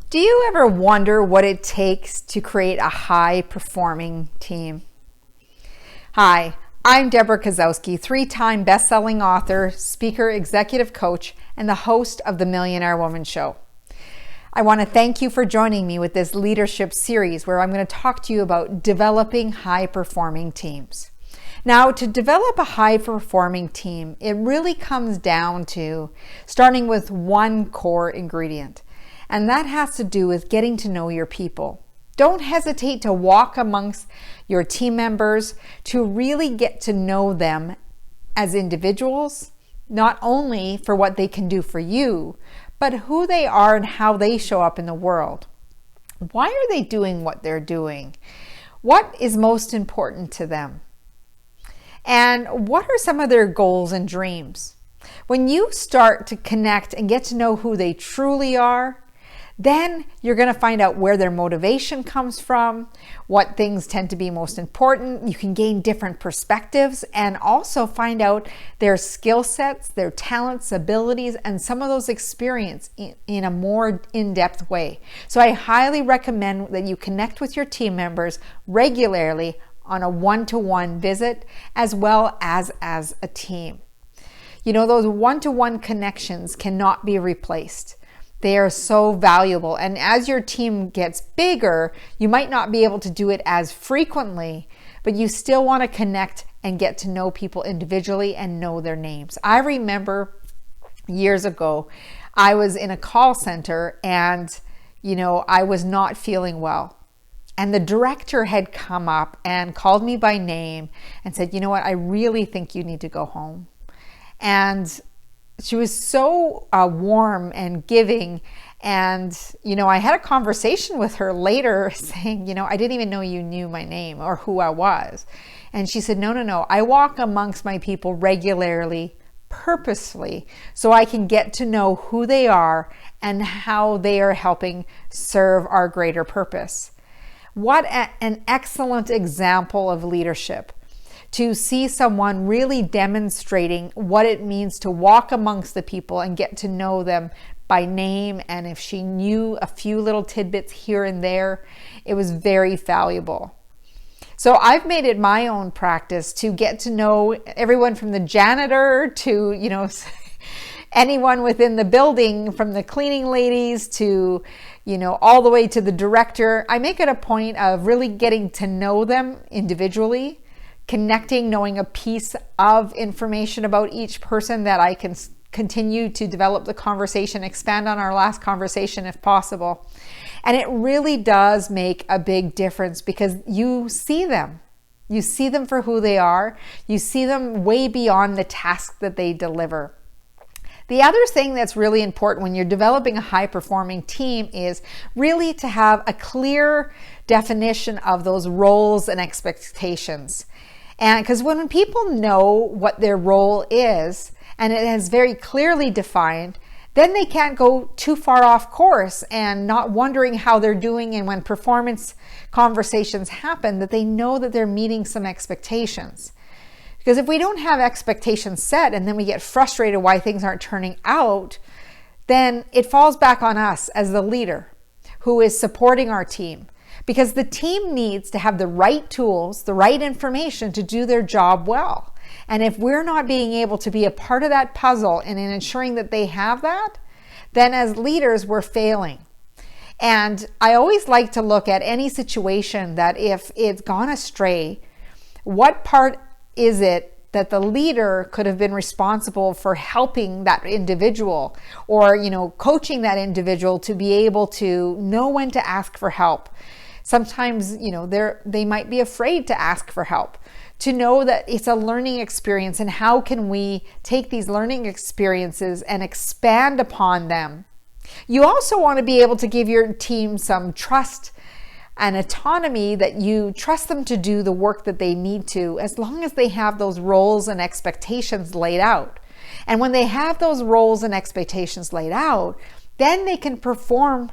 Do you ever wonder what it takes to create a high-performing team? Hi, I'm Debra Kasowski, three-time best-selling author, speaker, executive coach, and the host of the Millionaire Woman Show. I want to thank you for joining me with this leadership series where I'm going to talk to you about developing high-performing teams. Now, to develop a high-performing team, it really comes down to starting with one core ingredient. And that has to do with getting to know your people. Don't hesitate to walk amongst your team members to really get to know them as individuals, not only for what they can do for you, but who they are and how they show up in the world. Why are they doing what they're doing? What is most important to them? And what are some of their goals and dreams? When you start to connect and get to know who they truly are, then you're going to find out where their motivation comes from, what things tend to be most important. You can gain different perspectives and also find out their skill sets, their talents, abilities, and some of those experience in a more in-depth way. So I highly recommend that you connect with your team members regularly on a one-to-one visit as well as a team. You know, those one-to-one connections cannot be replaced. They are so valuable. And as your team gets bigger, you might not be able to do it as frequently, but you still want to connect and get to know people individually and know their names. I remember years ago, I was in a call center and, I was not feeling well. And the director had come up and called me by name and said, you know what, I really think you need to go home. And she was so warm and giving. And, I had a conversation with her later saying, I didn't even know you knew my name or who I was. And she said, no. I walk amongst my people regularly, purposely, so I can get to know who they are and how they are helping serve our greater purpose. What an excellent example of leadership. To see someone really demonstrating what it means to walk amongst the people and get to know them by name. And if she knew a few little tidbits here and there, it was very valuable. So I've made it my own practice to get to know everyone from the janitor to, anyone within the building, from the cleaning ladies to, all the way to the director. I make it a point of really getting to know them individually, connecting, knowing a piece of information about each person that I can continue to develop the conversation, expand on our last conversation if possible. And it really does make a big difference because you see them. You see them for who they are. You see them way beyond the task that they deliver. The other thing that's really important when you're developing a high-performing team is really to have a clear definition of those roles and expectations. And because when people know what their role is and it is very clearly defined, then they can't go too far off course and not wondering how they're doing. And when performance conversations happen, that they know that they're meeting some expectations. Because if we don't have expectations set and then we get frustrated why things aren't turning out, then it falls back on us as the leader who is supporting our team. Because the team needs to have the right tools, the right information to do their job well. And if we're not being able to be a part of that puzzle and in ensuring that they have that, then as leaders, we're failing. And I always like to look at any situation that if it's gone astray, what part is it that the leader could have been responsible for helping that individual or, coaching that individual to be able to know when to ask for help. Sometimes, they might be afraid to ask for help, to know that it's a learning experience and how can we take these learning experiences and expand upon them. You also want to be able to give your team some trust and autonomy, that you trust them to do the work that they need to, as long as they have those roles and expectations laid out. And when they have those roles and expectations laid out, then they can perform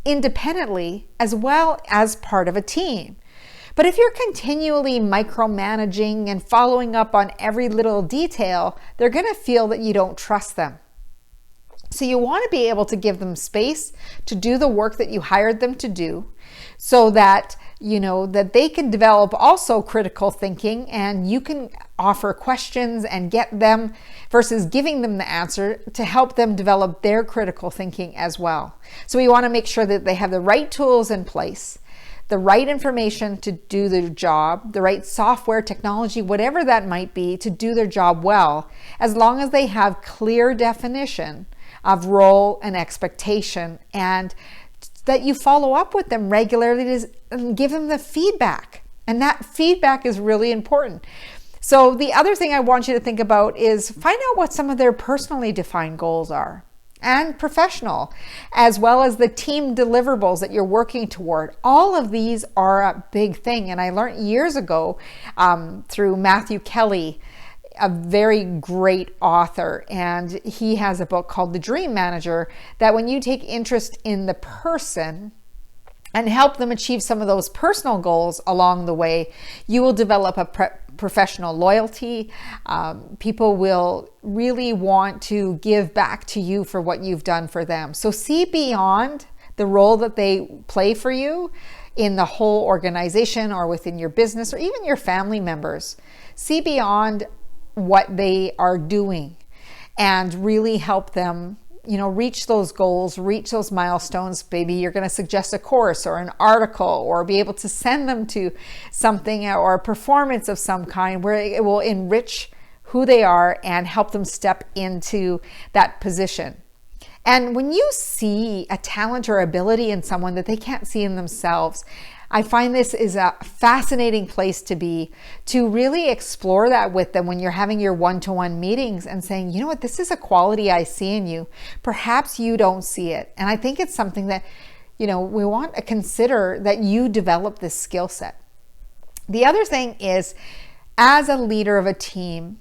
independently as well as part of a team. But if you're continually micromanaging and following up on every little detail, they're going to feel that you don't trust them. So you want to be able to give them space to do the work that you hired them to do, so that that they can develop also critical thinking, and you can offer questions and get them, versus giving them the answer, to help them develop their critical thinking as well. So we want to make sure that they have the right tools in place, the right information to do their job, the right software, technology, whatever that might be, to do their job well, as long as they have clear definition of role and expectation, and that you follow up with them regularly and give them the feedback. And that feedback is really important. So the other thing I want you to think about is find out what some of their personally defined goals are, and professional, as well as the team deliverables that you're working toward. All of these are a big thing. And I learned years ago through Matthew Kelly, a very great author, and he has a book called The Dream Manager, that when you take interest in the person and help them achieve some of those personal goals along the way, you will develop a professional loyalty. People will really want to give back to you for what you've done for them. So see beyond the role that they play for you in the whole organization, or within your business, or even your family members. See beyond what they are doing, and really help them reach those goals, reach those milestones. Maybe you're going to suggest a course or an article, or be able to send them to something or a performance of some kind where it will enrich who they are and help them step into that position. And when you see a talent or ability in someone that they can't see in themselves, I find this is a fascinating place to be, to really explore that with them when you're having your one-to-one meetings and saying, you know what, this is a quality I see in you. Perhaps you don't see it. And I think it's something that, we want to consider, that you develop this skill set. The other thing is, as a leader of a team,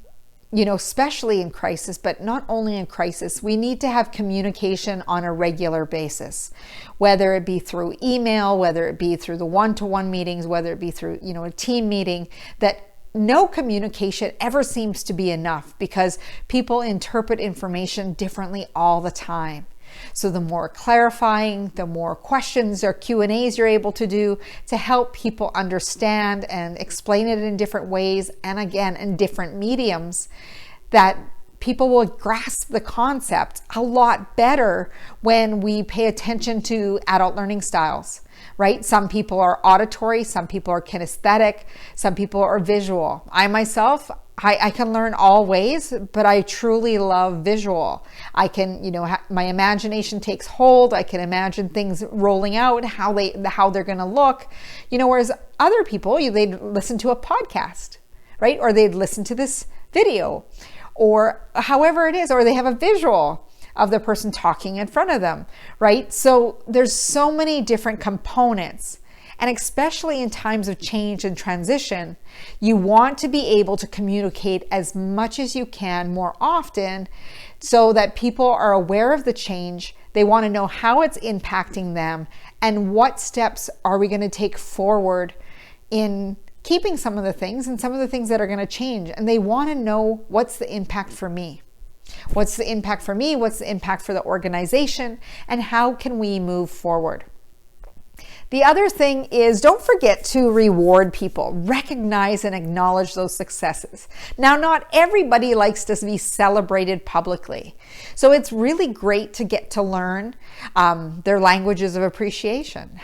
especially in crisis, but not only in crisis, we need to have communication on a regular basis, whether it be through email, whether it be through the one-to-one meetings, whether it be through, a team meeting. That no communication ever seems to be enough, because people interpret information differently all the time. So the more clarifying, the more questions or Q&As you're able to do to help people understand and explain it in different ways, and again, in different mediums, that people will grasp the concept a lot better when we pay attention to adult learning styles, right? Some people are auditory, some people are kinesthetic, some people are visual. I myself, I can learn all ways, but I truly love visual. I can, my imagination takes hold. I can imagine things rolling out, how they're going to look, whereas other people, they'd listen to a podcast, right? Or they'd listen to this video, or however it is, or they have a visual of the person talking in front of them, right? So there's so many different components. And especially in times of change and transition, you want to be able to communicate as much as you can more often, so that people are aware of the change. They want to know how it's impacting them, and what steps are we going to take forward in keeping some of the things and some of the things that are going to change. And they want to know, what's the impact for me? What's the impact for me? What's the impact for the organization? And how can we move forward? The other thing is, don't forget to reward people. Recognize and acknowledge those successes. Now, not everybody likes to be celebrated publicly. So it's really great to get to learn their languages of appreciation.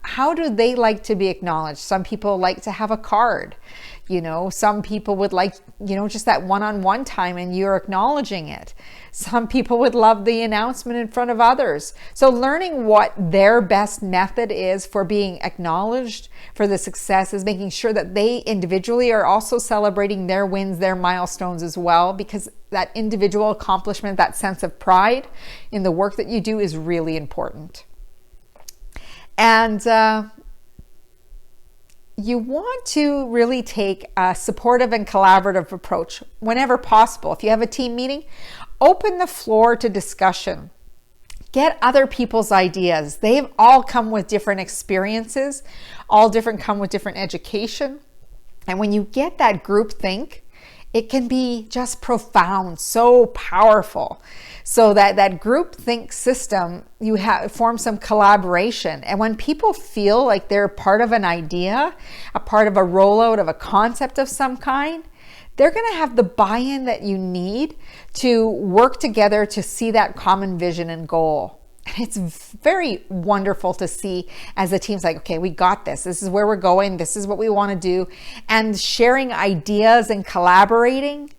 How do they like to be acknowledged? Some people like to have a card. Some people would like, just that one-on-one time and you're acknowledging it. Some people would love the announcement in front of others. So learning what their best method is for being acknowledged for the success is making sure that they individually are also celebrating their wins, their milestones as well, because that individual accomplishment, that sense of pride in the work that you do, is really important. And you want to really take a supportive and collaborative approach whenever possible. If you have a team meeting, open the floor to discussion. Get other people's ideas. They've all come with different experiences, come with different education. And when you get that group think, It can be just profound, so powerful. So that group think system, you have form some collaboration. And when people feel like they're part of an idea, a part of a rollout of a concept of some kind, they're going to have the buy-in that you need to work together to see that common vision and goal. And it's very wonderful to see as the team's like, okay, we got this. This is where we're going. This is what we want to do. And sharing ideas and collaborating,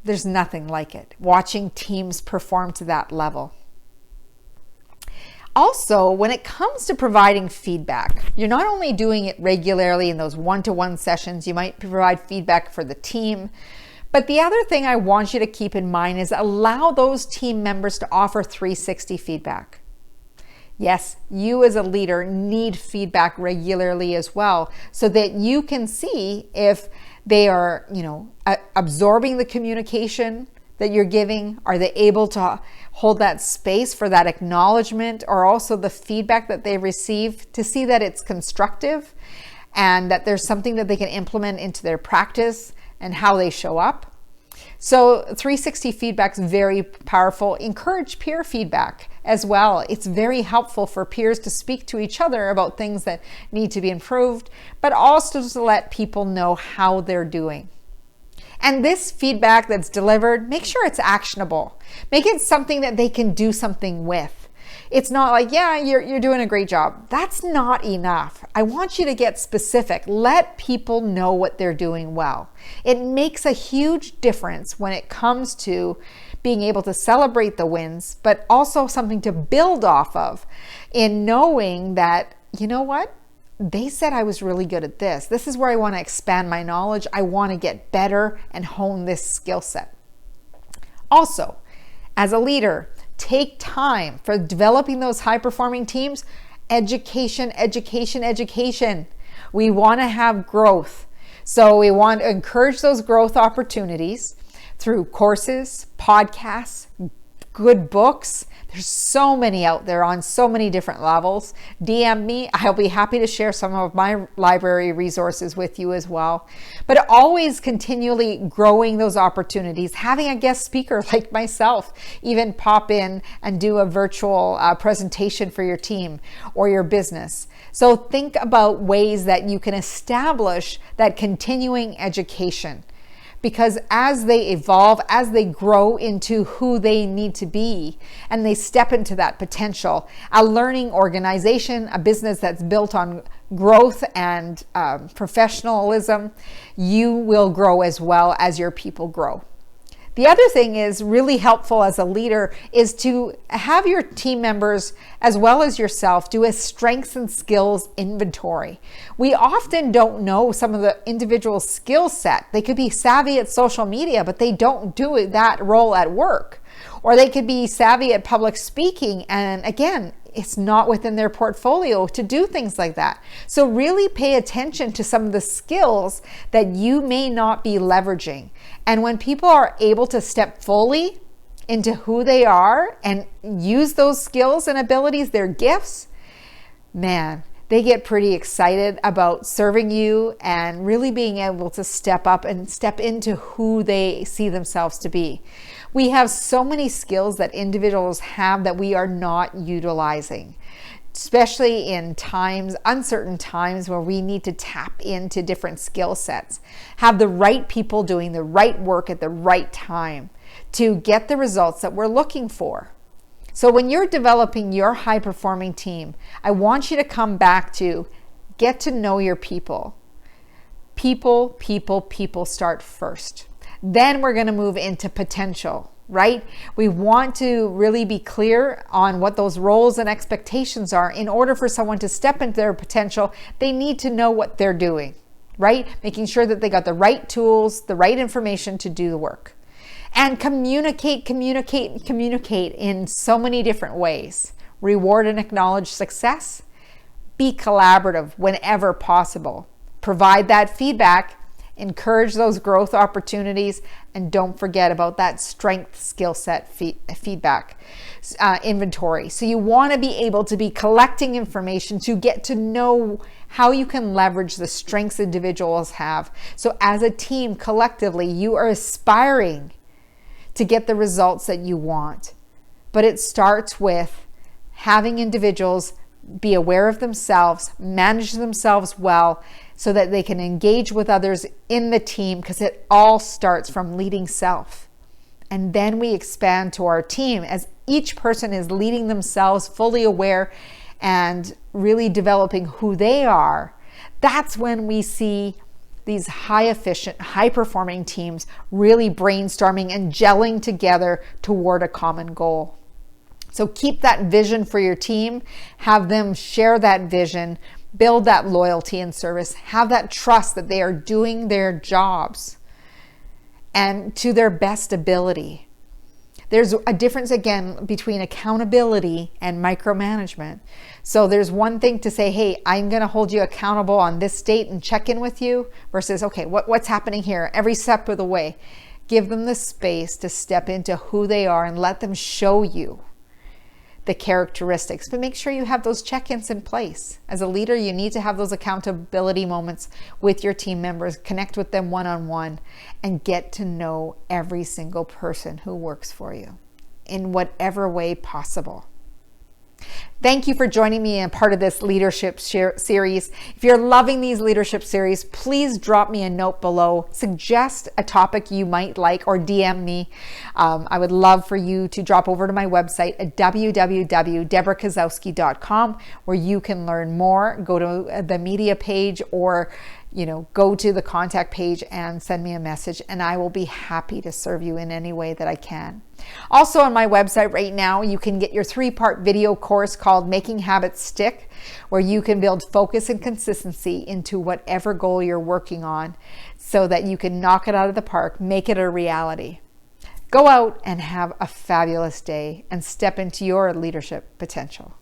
there's nothing like it. Watching teams perform to that level. Also, when it comes to providing feedback, you're not only doing it regularly in those one-to-one sessions, you might provide feedback for the team, but the other thing I want you to keep in mind is allow those team members to offer 360 feedback. Yes, you as a leader need feedback regularly as well, so that you can see if they are, absorbing the communication that you're giving. Are they able to hold that space for that acknowledgement, or also the feedback that they receive, to see that it's constructive and that there's something that they can implement into their practice and how they show up. So 360 feedback is very powerful. Encourage peer feedback as well. It's very helpful for peers to speak to each other about things that need to be improved, but also to let people know how they're doing. And this feedback that's delivered, make sure it's actionable. Make it something that they can do something with. It's not like, yeah, you're doing a great job. That's not enough. I want you to get specific. Let people know what they're doing well. It makes a huge difference when it comes to being able to celebrate the wins, but also something to build off of, in knowing that, you know what? They said I was really good at this. This is where I want to expand my knowledge. I want to get better and hone this skill set. Also, as a leader, take time for developing those high-performing teams. Education, education, education. We want to have growth. So we want to encourage those growth opportunities through courses, podcasts, good books. There's so many out there on so many different levels. DM me. I'll be happy to share some of my library resources with you as well. But always continually growing those opportunities, having a guest speaker like myself even pop in and do a virtual presentation for your team or your business. So think about ways that you can establish that continuing education. Because as they evolve, as they grow into who they need to be, and they step into that potential, a learning organization, a business that's built on growth and professionalism, you will grow as well as your people grow. The other thing is really helpful as a leader is to have your team members as well as yourself do a strengths and skills inventory. We often don't know some of the individual skill set. They could be savvy at social media, but they don't do that role at work. Or they could be savvy at public speaking, and again, it's not within their portfolio to do things like that. So really pay attention to some of the skills that you may not be leveraging. And when people are able to step fully into who they are and use those skills and abilities, their gifts, man, they get pretty excited about serving you and really being able to step up and step into who they see themselves to be. We have so many skills that individuals have that we are not utilizing, especially in times, uncertain times, where we need to tap into different skill sets. Have the right people doing the right work at the right time to get the results that we're looking for. So when you're developing your high-performing team, I want you to come back to get to know your people. People start first. Then we're going to move into potential, right? We want to really be clear on what those roles and expectations are. In order for someone to step into their potential, they need to know what they're doing, right? Making sure that they got the right tools, the right information to do the work. And communicate in so many different ways. Reward and acknowledge success. Be collaborative whenever possible. Provide that feedback Encourage those growth opportunities, and don't forget about that strength skill set feedback inventory. So you want to be able to be collecting information to get to know how you can leverage the strengths individuals have. So as a team, collectively, you are aspiring to get the results that you want. But it starts with having individuals be aware of themselves, manage themselves well, so that they can engage with others in the team, because it all starts from leading self. And then we expand to our team as each person is leading themselves, fully aware and really developing who they are. That's when we see these high efficient, high performing teams really brainstorming and gelling together toward a common goal. So keep that vision for your team, have them share that vision, build that loyalty and service, have that trust that they are doing their jobs and to their best ability. There's a difference, again, between accountability and micromanagement. So there's one thing to say, hey, I'm going to hold you accountable on this date and check in with you, versus, okay, what's happening here every step of the way. Give them the space to step into who they are and let them show you the characteristics, but make sure you have those check-ins in place. As a leader, you need to have those accountability moments with your team members, connect with them one-on-one, and get to know every single person who works for you in whatever way possible. Thank you for joining me in part of this leadership series. If you're loving these leadership series, please drop me a note below. Suggest a topic you might like, or DM me. I would love for you to drop over to my website at www.debrakasowski.com, where you can learn more. Go to the media page, or go to the contact page and send me a message, and I will be happy to serve you in any way that I can. Also on my website right now, you can get your 3-part video course called Making Habits Stick, where you can build focus and consistency into whatever goal you're working on so that you can knock it out of the park, make it a reality. Go out and have a fabulous day and step into your leadership potential.